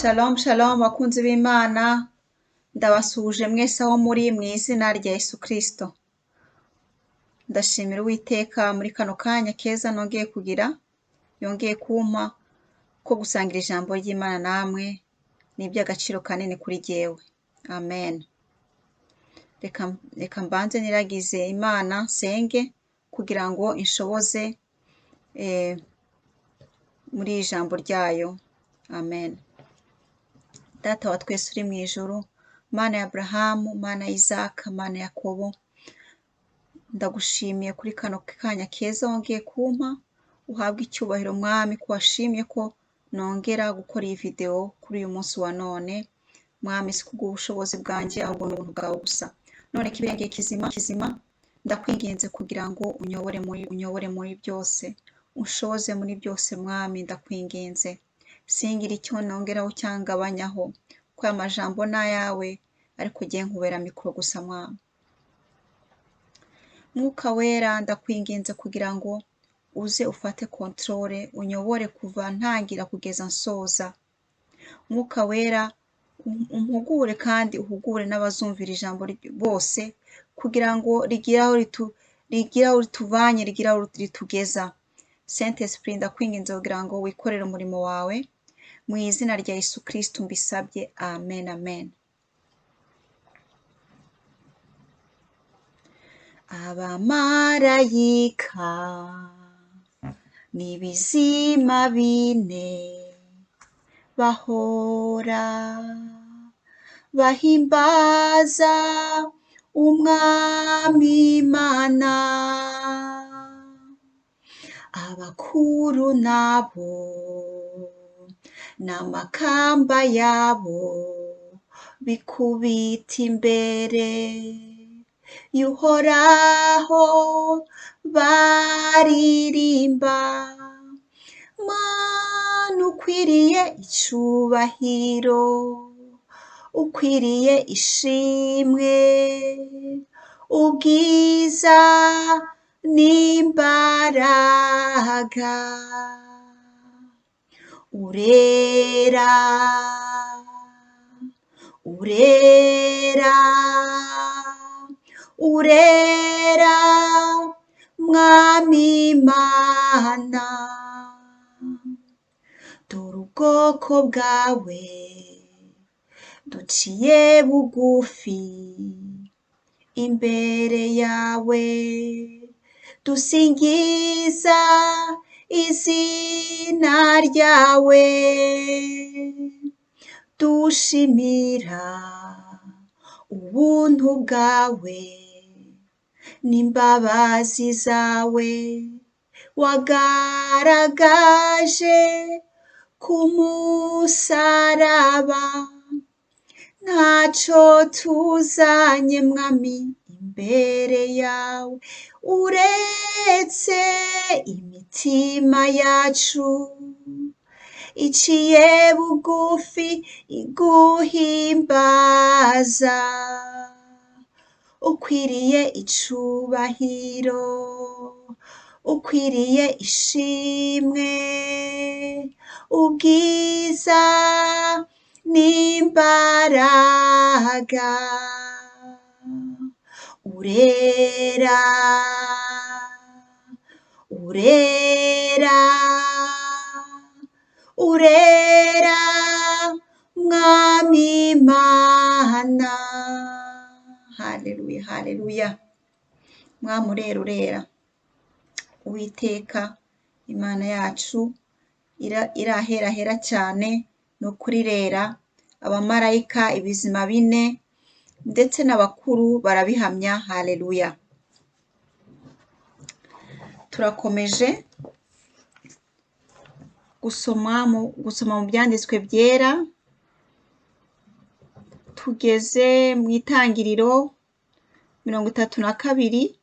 Shalom shalom bakunzi b'Imana, ndabasuhuje mwese aho muri mu izina rya Yesu Kristo. Ndashimira Uwiteka muri kano kanya keza nongeye kugira, yongeye kumpa ko gusangira ijambo ry'Imana namwe ni iby'agaciro kanini kuri jyewe. Amen. Reka mbanze niragize Imana nsenge kugira ngo inshoboze muri iri jambo ryayo. Amen. Data wa twese uri mu ijuru, Mana ya Aburahamu, Mana ya Isaka, Mana ya Yakobo, ndagushimiye kuri kano kanya keza wongeye kumpa, uhabwe icyubahiro Mwami ko washimye ko nongera gukora iyi video kuri uyu munsi wa none. Mwami, si kubw'ubushobozi bwanjye ahubwo ni ubuntu bwawe gusa. None kibirengeye kizima ndakwinginze kugira ngo unyobore muri byose, unshoboze muri byose Mwami, ndakwinginze. Singira icyo nongeraho cyangwa ngabanyaho, ko aya majambo ni ayawe, ariko jye nkubera mikoro gusa Mwami. Mwuka wera, ndakwinginze kugira ngo uze ufate controle, unyobore kuva ntangira kugeza nsoza. Mwuka wera, umpugure kandi uhugure n'abazumvira ijambo bose, kugira ngo rigire aho rituvanye, rigire aho ritugeza. Saint Esprit, ndakwinginze kugira ngo wikorere umurimo wawe, mu izina rya Yesu Kristo mbisabye. Amen, amen. Abamarayika n'ibizima bine bahora bahimbaza Umwami Imana, abakuru nabo n'amakamba yabo bikubita imbere y'Uhoraho baririmba. Mana, ukwiriye icubahiro, ukwiriye ishimwe, ubwiza n'imbaraga. Urera, urera, urera, Mwami Imana. Dore ubwoko bwawe duciye bugufi imbere yawe, dusingiza izina ryawe, dushimira ubuntu bwawe n'imbabazi zawe wagaragaje ku musaraba. Ntaco tuzanye Mwami imbere yawe, uretse imitima yacu iciye bugufi iguhimbaza. Ukwiriye icubahiro, ukwiriye ishimwe, ubwiza n'imbaraga. Urera, urera, urera, Mwami Imana. Haleluya, haleluya. Mwami urera, urera. Uwiteka Imana yacu iraherahera cyane, ni ukuri irera. Abamarayika ibizima bine ndetse n'abakuru barabihamya. Haleluya. Turakomeje gusoma mu byanditswe byera, tugeze mu Itangiriro 32.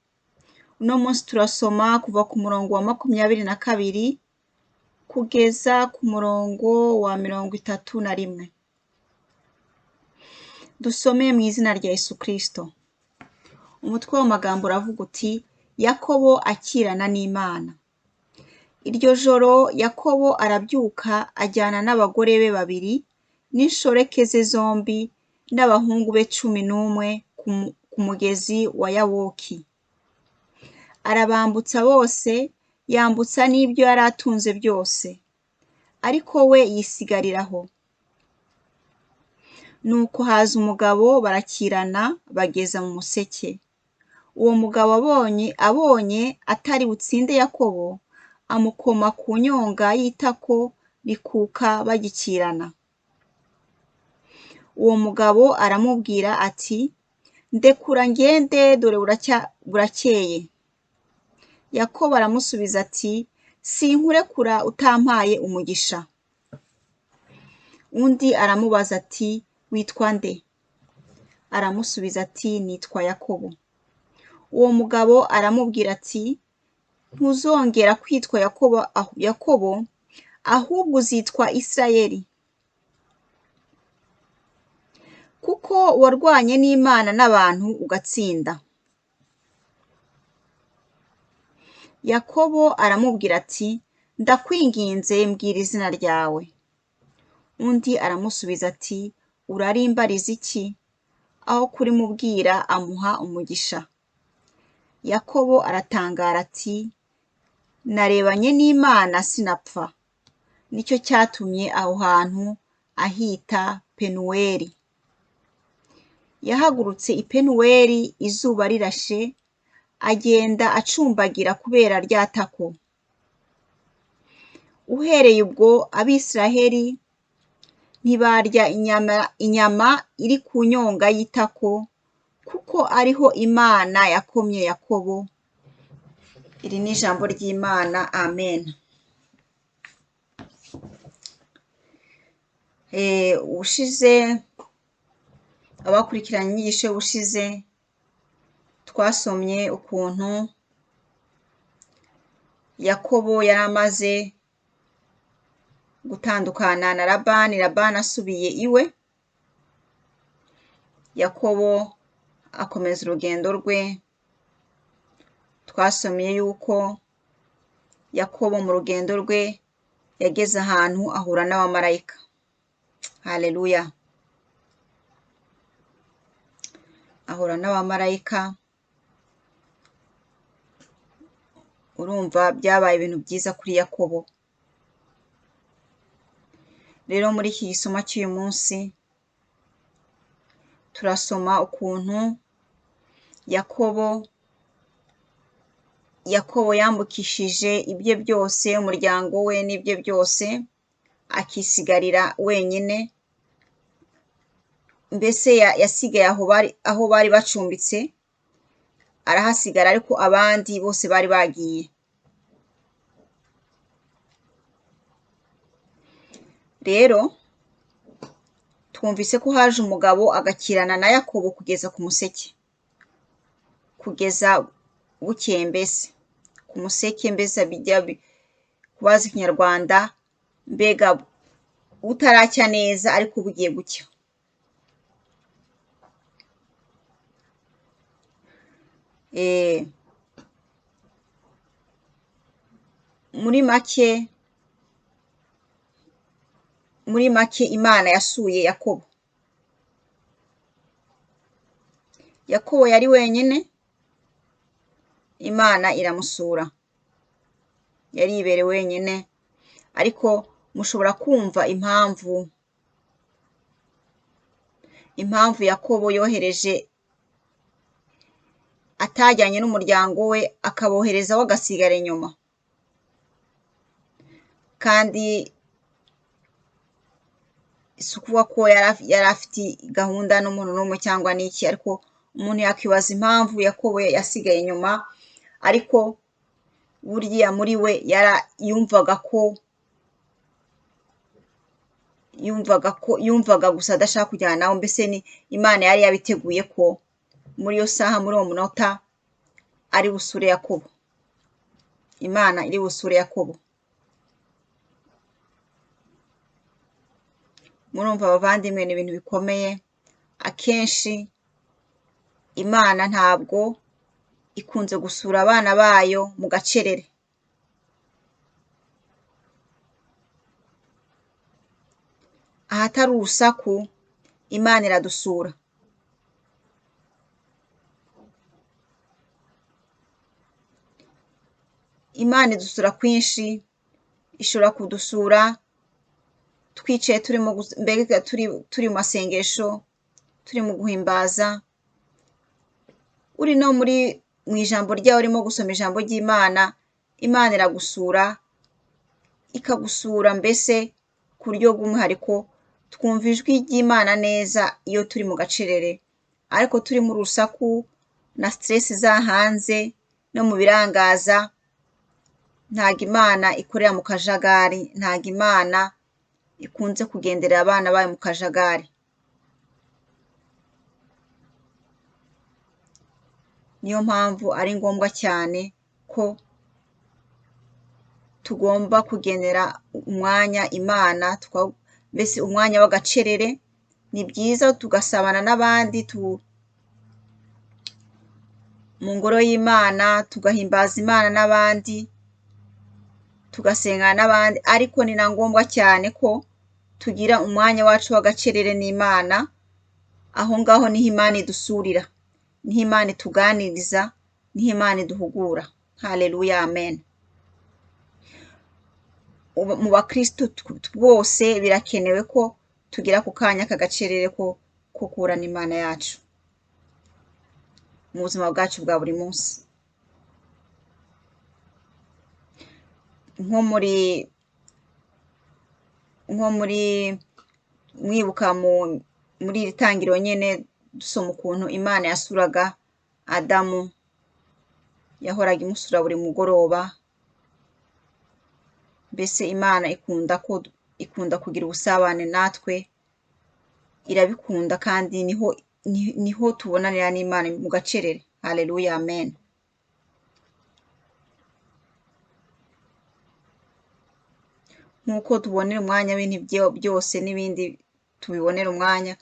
Uno munsi turasoma kuva ku murongo wa 22 kugeza ku murongo wa 31. Dusome mu izina rya Yesu Kristo. Umutwe w'amagambo uravuga uti: Yakobo akirana n'Imana. Iryo joro Yakobo arabyuka ajyana n'abagore be babiri n'inshoreke ze zombi n'abahungu be 11 ku mugezi wa Yaboki. Arabambutsa bose, yambutsa n'ibyo yari atunze byose, ariko we yisigariraho. Nuko haza umugabo barakirana bageza mu museke. Uwo mugabo abonye atari butsinde Yakobo, amukoma ku nyonga y'itako rikuka bagikirana. Uwo mugabo aramubwira ati, ndekura ngende, dore burakeye. Yakobo aramusubiza ati, sinkurekura utampaye umugisha. Undi aramubaza ati, witwa nde? Aramusubiza ati, nitwa Yakobo. Uwo mugabo aramubwira ati, ntuzongera kwitwa Yakobo, ahubwo uzitwa Isirayeli, kuko warwanye n'Imana n'abantu ugatsinda. Yakobo aramubwira ati, ndakwinginze mbwira izina ryawe. Undi aramusubiza ati, urarimbariza iki? Aho kurimubwira amuha umugisha. Yakobo aratangara ati, narebanye n'Imana sinapfa. Nicyo cyatumye aho hantu ahita Penuweli. Yahagurutse i Penuweli izuba rirashe, agenda acumbagira kubera rya tako. Uhereye ubwo Abisiraheli ntibarya inyama iri ku nyonga y'itako, kuko ariho Imana yakomye Yakobo. Iri ni ijambo ry'Imana. Amen. Ubushize abakurikiranye inyigisho y'ubushize twasomye ukuntu Yakobo yari amaze gutandukana na Labani. Labani asubiye iwe, Yakobo akomeza urugendo rwe. Twasomye yuko Yakobo mu rugendo rwe yageze ahantu ahura n'abamarayika. Haleluya. Ahura n'abamarayika. Urumva byabaye ibintu byiza kuri Yakobo. Rero muri iki gisoma cy'uyu munsi turasoma ukuntu Yakobo yambukishije ibye byose, umuryango we n'ibye byose, akisigarira wenyine. Mbese yasigaye aho bari bacumbitse, arahasigara, ariko abandi bose bari bagiye. Rero twumvise ko haje umugabo agakirana na Yakobo kugeza ku museke, kugeza bukeye. Mbese ku museke, mbese bijya kubaza ikinyarwanda, mbega butaracya neza ariko bugiye gucya. muri make Imana yasuye Yakobo. Yakobo yari wenyine, Imana iramusura. Yari yibereye wenyine, ariko mushobora kumva impamvu Yakobo yohereje, atajyanye n'umuryango we, akaboherezaho agasigara inyuma. Kandi si ukuvuga ko yari afite gahunda n'umuntu n'umwe cyangwa n'iki, ariko umuntu yakwibaza impamvu Yakobo yasigaye inyuma. Ariko burya muri we yumvaga gusa adashaka kujyana nawe. Mbese ni Imana yari yabiteguye ko muri iyo saha, muri uwo munota, ari busure Yakobo. Imana iri busure Yakobo. Murumva abavandimwe, ni ibintu bikomeye. Akenshi Imana ntabwo ikunze gusura abana bayo mu gacerere. ahatari urusaku, Imana iradusura. Imana idusura kwinshi, ishobora kudusura twicaye mbega turi mu masengesho, turi mu guhimbaza, uri no mu ijambo ryawe urimo gusoma ijambo ry'Imana, Imana iragusura, ikagusura mbese ku buryo bw'umwihariko, twumva ijwi ry'Imana neza iyo turi mu gacerere, ariko turi mu rusaku na stress za hanze no mu birangaza, ntago Imana ikorera mu kajagari, ntago Imana ikunze kugenderera abana bayo mu kajagari. Niyo mpamvu ari ngombwa cyane ko tugomba kugenera umwanya Imana, mbese umwanya w'agacerere. Ni byiza tugasabana n'abandi mu ngoro y'Imana, tugahimbaza Imana n'abandi, tugasengana n'abandi, ariko ni na ngombwa cyane ko tugira umwanya wacu w'agacerere n'Imana. Aho ngaho niho Imana idusurira, niho Imana ituganiriza, niho Imana iduhugura. Haleluya, amen. Mu bakristo bose birakenewe ko tugira ku kanya k'agacerere ko kurana Imana yacu mu buzima bwacu bwa buri munsi. nko muri mwibuka muri iri tangiriro nyene dusoma ukuntu Imana yasuraga Adamu, yahoraga imusura buri mugoroba. Mbese Imana ikunda kugira ubusabane natwe, irabikunda, kandi niho tubonanira n'Imana mu gacerere. Haleluya, amen. Nk'uko tubonera umwanya w'ibintu byose n'ibindi tubibonera umwanya,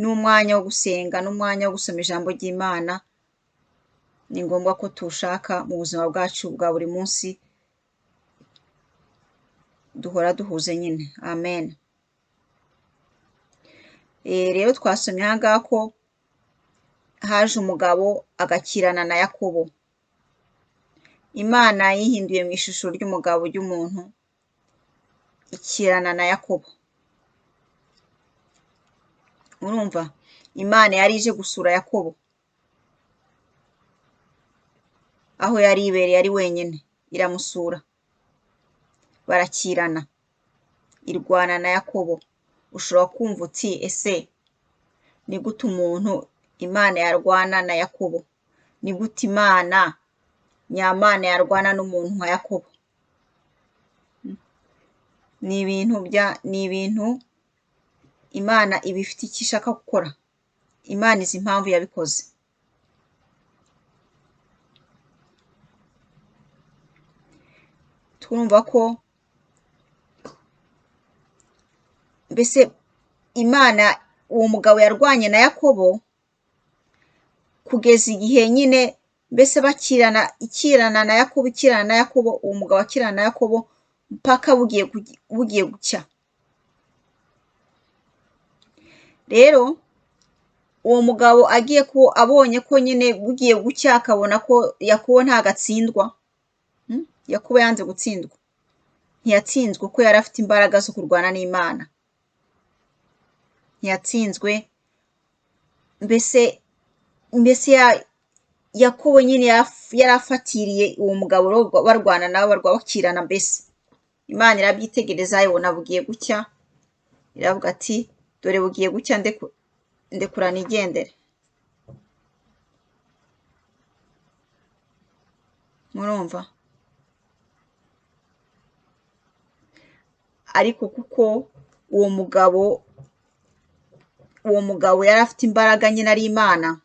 n'umwanya wo gusenga n'umwanya wo gusoma ijambo ry'Imana, ni ngombwa ko tuwushaka mu buzima bwacu bwa buri munsi, duhora duhuze nyine. Amen. Rero twasomye aha ngaha ko haje umugabo agakirana na Yakobo. Imana yihinduye mu ishusho ry'umugabo ry'umuntu, ikirana na Yakobo. Urumva, Imana yari ije gusura Yakobo aho yari ibereye ari wenyine, iramusura, barakirana, irwana na Yakobo. Ushobora kumva uti ese ni gute umuntu Imana yarwana na Yakobo? Ni gute Imana nyamana yarwana n'umuntu nka Yakobo? Ni ibintu Imana iba ifite icyo ishaka gukora. Imana izi impamvu yabikoze. Twumva ko mbese Imana, uwo mugabo yarwanye na Yakobo kugeza igihe nyine mbese ikirana na Yakobo, uwo mugabo akirana na Yakobo mpaka bugiye gucya. Rero uwo mugabo abonye ko nyine bugiye gucya, akabona ko Yakobo ntagatsindwa. Yakobo yanze gutsindwa, ntiyatsinzwe kuko yari afite imbaraga zo kurwana n'Imana. Ntiyatsinzwe, mbese Yakobo nyine yari afatiriye uwo mugabo, barwana nawe, bakirana. Mbese Imana irabyitegereza, ibona bugiye gucya, iravuga ati dore bugiye gucya, ndekura nigendere. Murumva? Ariko kuko uwo mugabo yari afite imbaraga nyine ari Imana,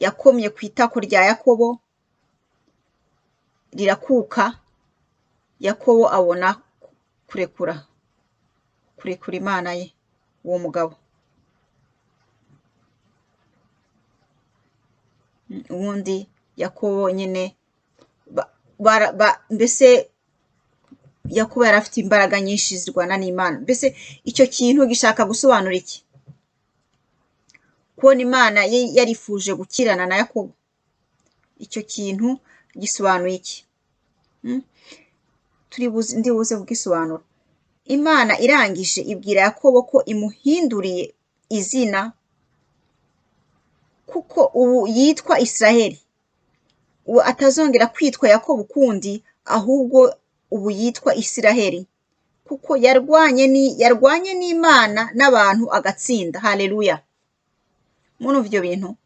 yakomye ku itako rya Yakobo, rirakuka. Yakobo abona kurekura Imana ye, uwo mugabo. Ubundi Yakobo nyine mbese Yakobo yari afite imbaraga nyinshi zirwana n'Imana. Mbese icyo kintu gishaka gusobanura iki? Kubona Imana yarifuje gukirana na Yakobo, icyo kintu gisobanuye iki? Ndibuze kugisobanura. Imana irangije ibwira Yakobo ko imuhinduriye izina, kuko ubu yitwa Israheli. Ubu atazongera kwitwa Yakobo ukundi, ahubwo ubu yitwa Israheli, kuko yarwanye n'Imana n'abantu agatsinda. Haleluya! Murumva ibyo bintu?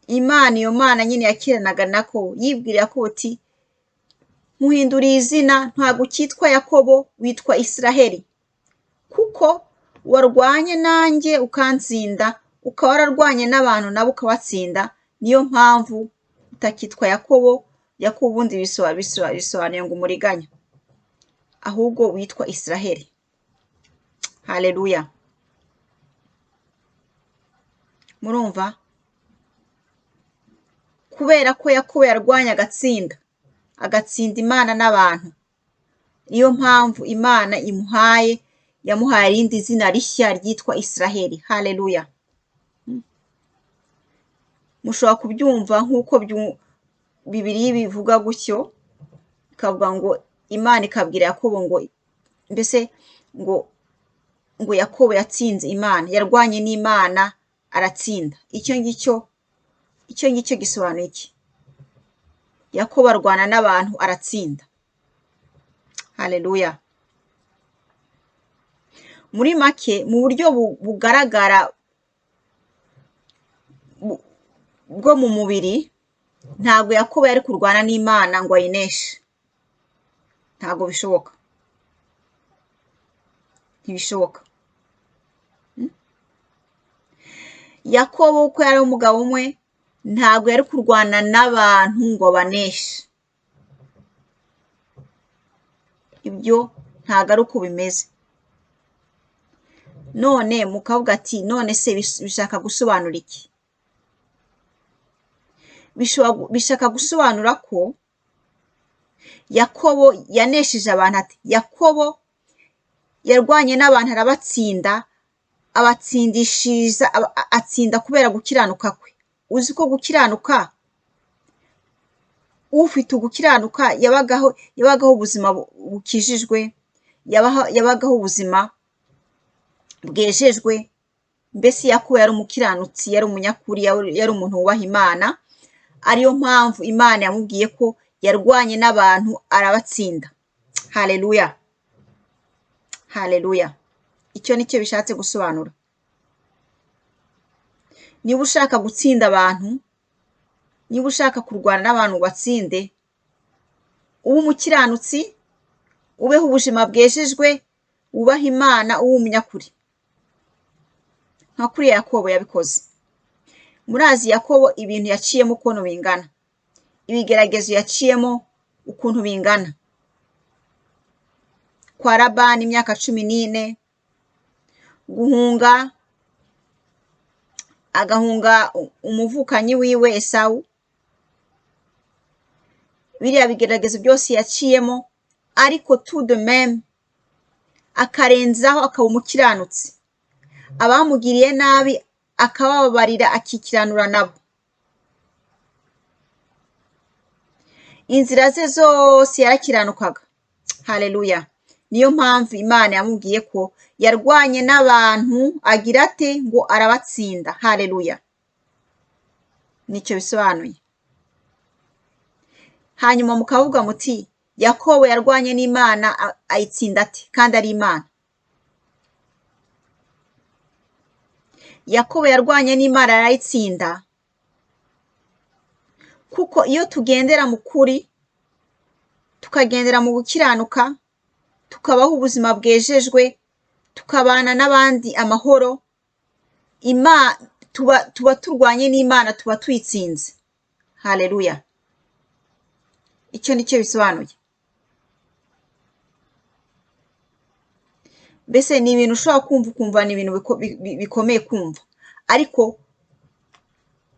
Imana, iyo Mana nyine yakiranaga na Yakobo, yibwira Yakobo ati nkuhinduriye izina, ntabwo ukitwa Yakobo, witwa Israheli, kuko warwanye nanjye ukantsinda, ukaba wararwanye n'abantu nabo ukabatsinda. Niyo mpamvu utakitwa Yakobo. Yakobo ubundi bisobanuye ngo umuriganya, ahubwo witwa Israheli. Haleluya! Murumva? Kubera ko Yakobo yarwanye agatsinda Imana n'abantu, niyo mpamvu Imana yamuhaye irindi zina rishya ryitwa Israheli. Haleluya! Mushobora kubyumva nk'uko Bibiliya bivuga gutyo, ikavuga ngo Imana ikabwira Yakobo ngo mbese ngo Yakobo yatsinze Imana, yarwanye n'Imana aratsinda. Icyo ngicyo gisobanuye iki? Yakobo arwana n'abantu aratsinda. Haleluya! Muri make, mu buryo bugaragara bwo mu mubiri, ntabwo Yakobo yari kurwana n'Imana ngo ayineshe. Ntabwo bishoboka. Ntibishoboka. Yakobo uko yari umugabo umwe, ntabwo yari kurwana n'abantu ngo abaneshe. Ibyo ntabwo ari uko bimeze. None mukavuga ati none se bishaka gusobanura iki? Bishaka gusobanura ko Yakobo yanesheje abantu. Ati Yakobo yarwanye n'abantu arabatsinda, abatsindishiriza, atsinda kubera gukiranuka kwe. Uzi ko gukiranuka, ufite ugukiranuka yabagaho ubuzima bukijijwe, yabagaho ubuzima bwejejwe. Mbese Yakobo yari umukiranutsi, yari umunyakuri, yari umuntu wubaha Imana. Ariyo mpamvu Imana yamubwiye ko yarwanye n'abantu arabatsinda. Haleluya! Haleluya! Icyo nicyo bishatse gusobanura. Niba ushaka gutsinda abantu, niba ushaka kurwana n'abantu batsinde, ube umukiranutsi, ubeho ubuzima bwejejwe, wubaha Imana, ube umunyakuri. Nka kuriya Yakobo yabikoze. Murazi Yakobo ibintu yaciyemo ukuntu bingana, ibigeragezo yaciyemo ukuntu bingana. Kwa Labani imyaka 14, guhunga, agahunga umuvukanyi wiwe Esawu. Biriya bigeragezo byose yaciyemo, ariko tout de même akarenzaho akaba umukiranutsi. Abamugiriye nabi akababarira, akikiranura nabo. Inzira ze zose yarakiranukaga. Haleluya! Niyo mpamvu Imana yamubwiye ko yarwanye n'abantu agira ate ngo arabatsinda. Haleluya! Nicyo bisobanuye. Hanyuma mukavuga muti Yakobo yarwanye n'Imana ayitsinda ate kandi ari Imana? Yakobo yarwanye n'Imana arayitsinda, kuko iyo tugendera mu kuri, tukagendera mu gukiranuka, tukabaho ubuzima bwejejwe, tukabana n'abandi amahoro, tuba turwanye n'Imana, tuba tuyitsinze. Haleluya! Icyo nicyo bisobanuye. Mbese ni ibintu ushobora kumva ni ibintu bikomeye kumva, ariko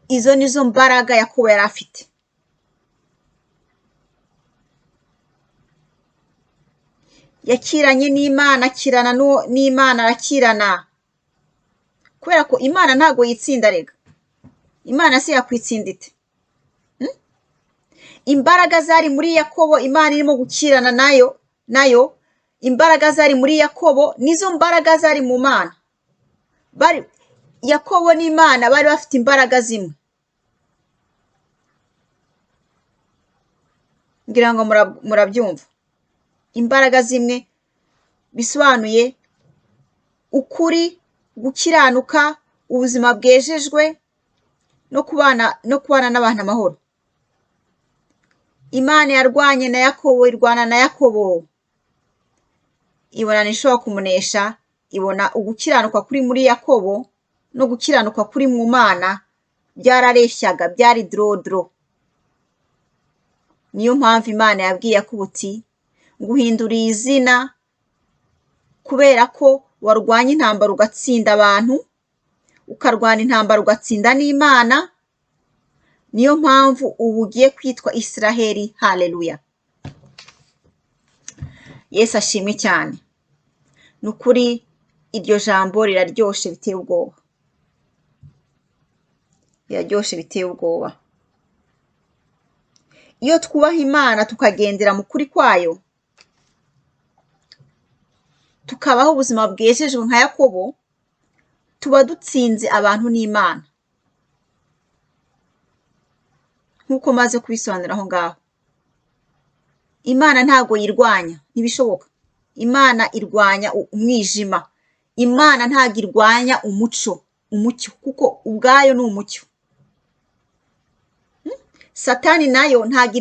izo nizo mbaraga Yakobo yari afite. yakiranye n'Imana, akirana n'Imana, arakirana, kubera ko Imana ntago yitsinda rega. Imana se yakwitsinda ite? Imbaraga zari muri Yakobo Imana irimo gukirana nayo imbaraga zari muri Yakobo nizo mbaraga zari mu Mana. Yakobo n'Imana bari bafite imbaraga zimwe. Ngira ngo murabyumva. Imbaraga zimwe bisobanuye ukuri, gukiranuka, ubuzima bwejejwe no kubana n'abantu amahoro. Imana yarwanye na Yakobo, irwana na Yakobo, ibona nishobora kumunesha, ibona ugukiranuka kuri muri Yakobo no gukiranuka kuri mu Mana byarareshyaga, byari drodro. Niyo mpamvu Imana yabwiye Yakobo uti nguhinduriye izina kubera ko warwanye intambara ugatsinda abantu, ukarwana intambara ugatsinda n'Imana. Niyo mpamvu ubu ugiye kwitwa Israheli. Haleluya. Yesu ashimwe cyane. Nukuri iryo jambo riraryoshe biteye ubwoba. Riraryoshe biteye ubwoba. Iyo twubaha Imana tukagendera mu kuri kwayo, tukabaho ubuzima bwejejwe nka Yakobo, tuba dutsinze abantu n'Imana. Nkuko maze kubisobanura aho ngaho. Imana ntago yirwanya, ntibishoboka. Imana irwanya umwijima. Imana ntago irwanya umucyo, kuko ubwayo ni umucyo. Satani nayo ntago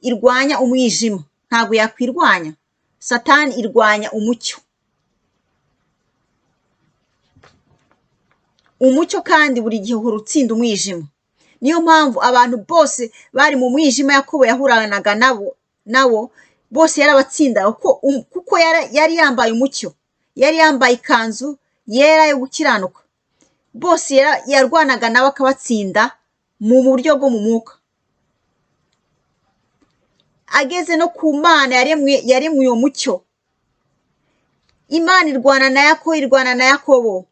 irwanya umwijima, ntago yakwirwanya. Satani irwanya umucyo. Umucyo kandi buri gihe uhora utsinda umwijima. Niyo mpamvu abantu bose bari mu mwijima Yakobo yahuranaga nabo bose yarabatsinda kuko yari yambaye umucyo, yari yambaye ikanzu yera yo gukiranuka. Bose yarwanaga nabo akabatsinda mu buryo bwo mu mwuka. Ageze no ku Mana yaremwe uyo mucyo. Imana irwana na Yakobo.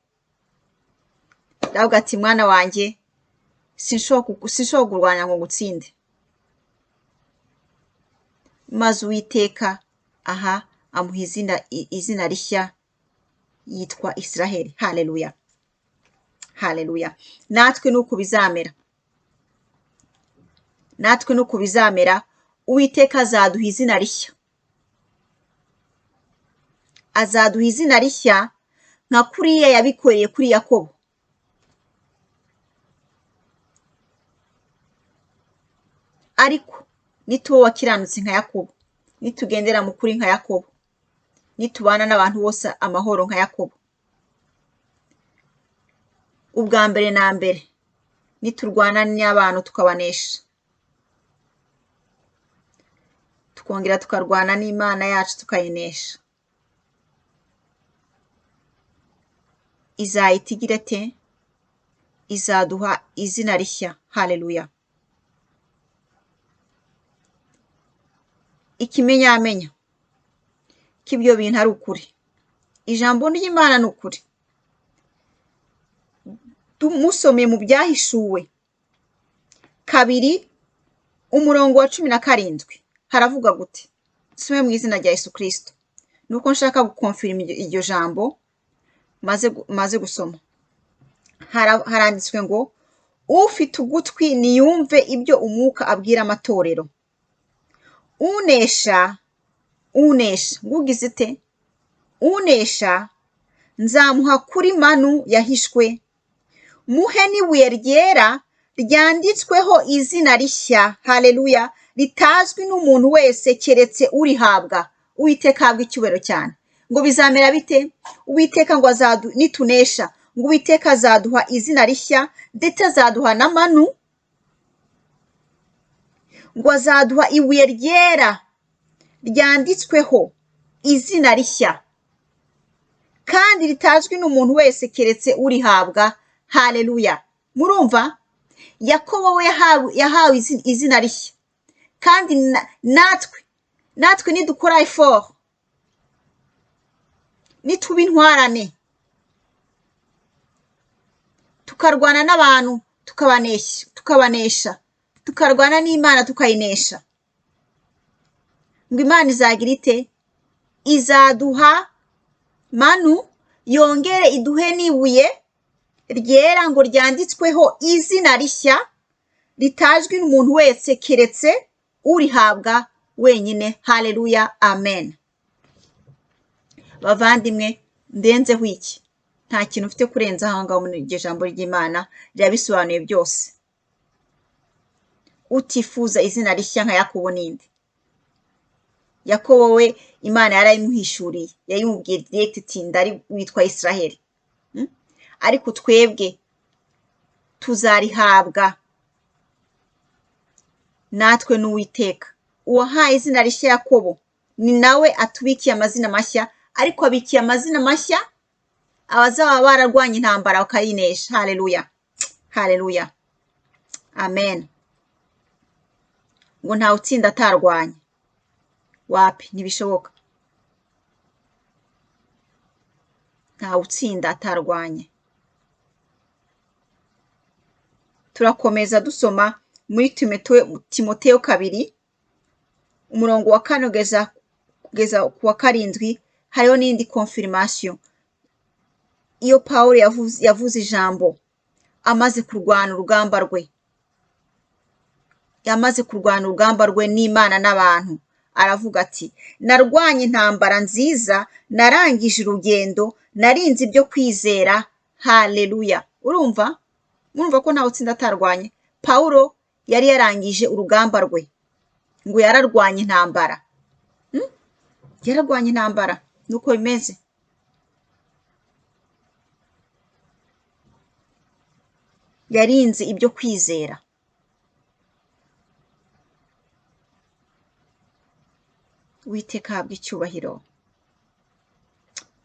Ndavuga ati mwana wanjye sinshobora kurwanya ngo ngutsinde. Maze Uwiteka amuha izina rishya yitwa Israheli. Haleluya. Haleluya. Natwe nuko bizamera. Natwe nuko bizamera. Uwiteka azaduha izina rishya. Azaduha izina rishya nka kuriya yabikoreye kuri Yakobo. Ariko nituba wakiranutse nka Yakobo, nitugendera mu kuri nka Yakobo, nitubana n'abantu bose amahoro nka Yakobo, ubwa mbere na mbere niturwana n'abantu tukabanesha, tukongera tukarwana n'Imana yacu tukayinesha, izahita igira ate? Izaduha izina rishya. Haleluya. Ikimenyamenya k'ibyo bintu ari ukuri. Ijambo ry'Imana ni ukuri. Tumusomeye mu Byahishuwe 2:17 haravuga gute? Nsome mu izina rya Yesu Kristo. Nuko nshaka gukonfirma iryo jambo maze gusoma. Haranditswe ngo ufite ugutwi niyumve ibyo umwuka abwira amatorero. Unesha ngugize ite? Unesha nzamuha kuri manu yahishwe, muhe n'ibuye ryera ryanditsweho izina rishya. Haleluya. Ritazwi n'umuntu wese keretse urihabwa. Uwiteka ahabwa icyubahiro cyane. Ngo bizamera bite? Uwiteka ngo nitunesha ngo Uwiteka azaduha izina rishya, ndetse azaduha na manu, ngo azaduha ibuye ryera ryanditsweho izina rishya kandi ritazwi n'umuntu wese keretse urihabwa. Haleluya. Murumva? Yakobo we yahawe izina rishya, kandi natwe nidukora effort nituba intwarane tukarwana n'abantu tukabanesha tukarwana n'Imana tukayinesha, ngo Imana izagira ite? Izaduha manu, yongere iduhe n'ibuye ryera ngo ryanditsweho izina rishya ritajwi n'umuntu wese keretse urihabwa wenyine. Haleluya, amen. Bavandimwe, ndenzeho iki? Nta kintu ufite kurenza aha ngaho muri iryo jambo ry'Imana, rirabisobanuye byose. Utifuza izina rishya nka Yakobo ninde? Yakobo we Imana yarayimuhishuriye, yayimubwiye direct iti ndari witwa Israheli. Ariko twebwe tuzarihabwa natwe n'Uwiteka. Uwahaye izina rishya Yakobo ni nawe atubikiye amazina mashya, ariko abikiye amazina mashya abazaba bararwanya intambara bakayinesha. Haleluya, haleluya, amen. Ngo ntawe utsinda atarwanya. Wapi, ntibishoboka. Ntawe utsinda atarwanya. Turakomeza dusoma muri Timoteyo 2 umurongo wa 4 kugeza ku wa 7. Hariho n'indi confirmation. Iyo Pawulo yavuze ijambo amaze kurwana urugamba rwe, yamaze kurwana urugamba rwe n'Imana n'abantu, aravuga ati narwanye intambara nziza, narangije urugendo, narinze ibyo kwizera. Haleluya. Urumva ko ntawe utsinda atarwanye. Pawulo yari yarangije urugamba rwe, ngo yararwanye intambara. Yararwanye intambara, nuko bimeze. Yarinze ibyo kwizera. Uwiteka ahabwa icyubahiro.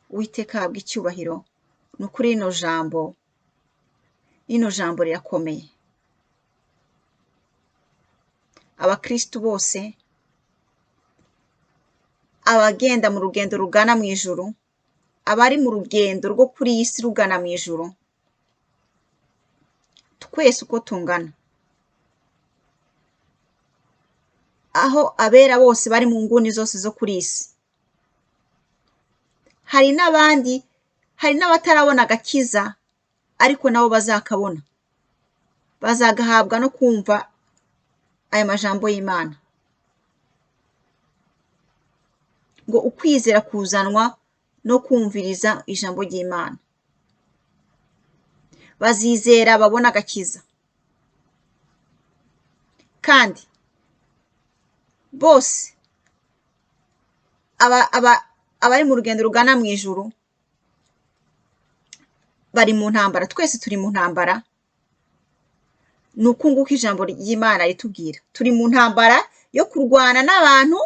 Uwiteka ahabwa icyubahiro. Ni ukuri rino jambo rirakomeye. Abakristu bose, abagenda mu rugendo rugana mu ijuru, abari mu rugendo rwo kuri iyi si rugana mu ijuru, twese uko tungana, aho abera bose bari mu nguni zose zo kuri iyi si, hari n'abatarabona agakiza, ariko nabo bazakabona, bazagahabwa no kumva aya majambo y'Imana. Ngo ukwizera kuzanwa no kumviriza ijambo ry'Imana. Bazizera babona agakiza. Kandi bose abari mu rugendo rugana mu ijuru bari mu ntambara. Twese turi mu ntambara. Nuko nguko ijambo ry'Imana ritubwira. Turi mu ntambara yo kurwana n'abantu.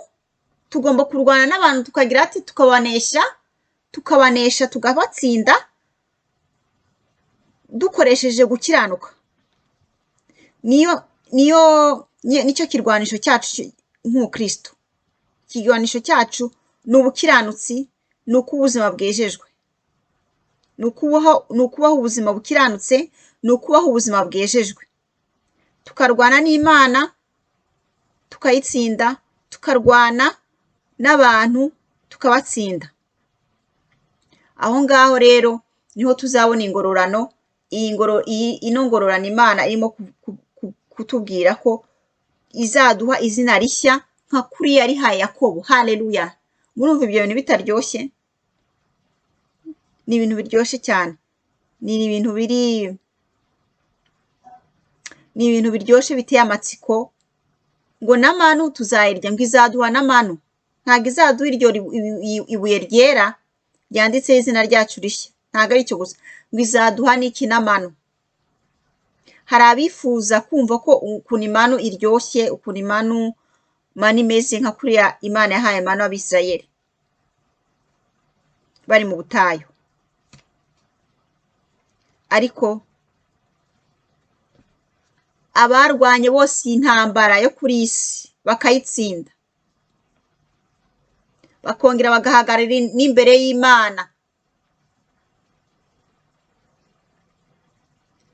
Tugomba kurwana n'abantu tukagira ati tukabanesha tukabatsinda dukoresheje gukiranuka. Nicyo kirwanisho cyacu nk'Ukristo. Ikigwanisho cyacu ni ubukiranutsi, ni uko ubuzima bwejejwe, ni ukubaho ubuzima bukiranutse, ni ukubaho ubuzima bwejejwe. Tukarwana n'Imana tukayitsinda, tukarwana n'abantu tukabatsinda. Aho ngaho rero niho tuzabona ingororano. Ino ngororano Imana irimo kutubwira ko izaduha izina rishya nka kuri yarihaye Yakobo. Haleluya. Murumva ibyo bintu bitaryoshye? Ni ibintu biryoshye cyane. Ni ibintu biryoshye biteye amatsiko. Ngo na manu tuzayirya, ngo izaduha na manu. Ntabwo izaduha iryo ibuye ryera ryanditseho izina ryacu rishya. Ntabwo ari cyo gusa, ngo izaduha n'iki na manu. Hari abifuza kumva ko ukuntu imanu iryoshye, ukuntu manu imeze nka kuriya Imana yahaye manu Abisirayeli bari mu butayu. Ariko abarwanye bose iyi ntambara yo kuri iyi si bakayitsinda, bakongera bagahagarara n'imbere y'Imana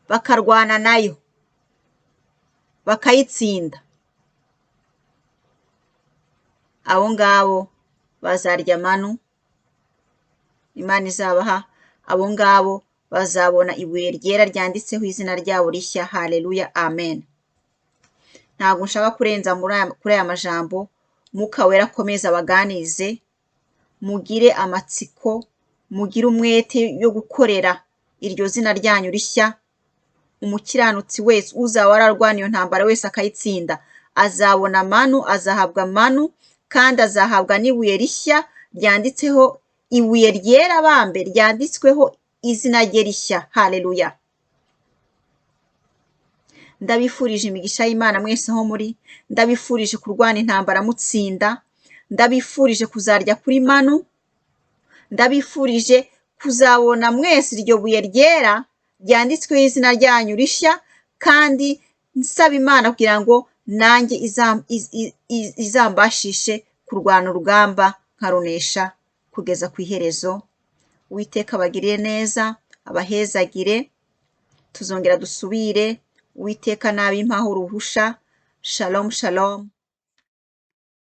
bakarwana nayo bakayitsinda, abo ngabo bazarya manu Imana izabaha, abo ngabo bazabona ibuye ryera ryanditseho izina ryabo rishya. Haleluya, amen. Ntabwo nshaka kurenza kuri aya majambo. Mwuka wera akomeza abaganize, mugire amatsiko, mugire umwete yo gukorera iryo zina ryanyu rishya. Umukiranutsi wese uzaba wararwana iyo ntambara wese akayitsinda azabona manu, azahabwa manu, kandi azahabwa n'ibuye rishya ryanditseho ibuye ryera bambe ryanditsweho izina rye rishya. Haleluya. Ndabifurije imigisha y'Imana mwese aho muri, ndabifurije kurwana intambara mutsinda, ndabifurije kuzarya kuri manu, ndabifurije kuzabona mwese iryo buye ryera ryanditsweho izina ryanyu rishya, kandi nsaba Imana kugira ngo nanjye izambashishe kurwana urugamba nkarunesha kugeza ku iherezo. Uwiteka abagirire neza, abahezagire, tuzongera dusubire. Uwiteka nabimpaho uruhusha. Shalom shalom.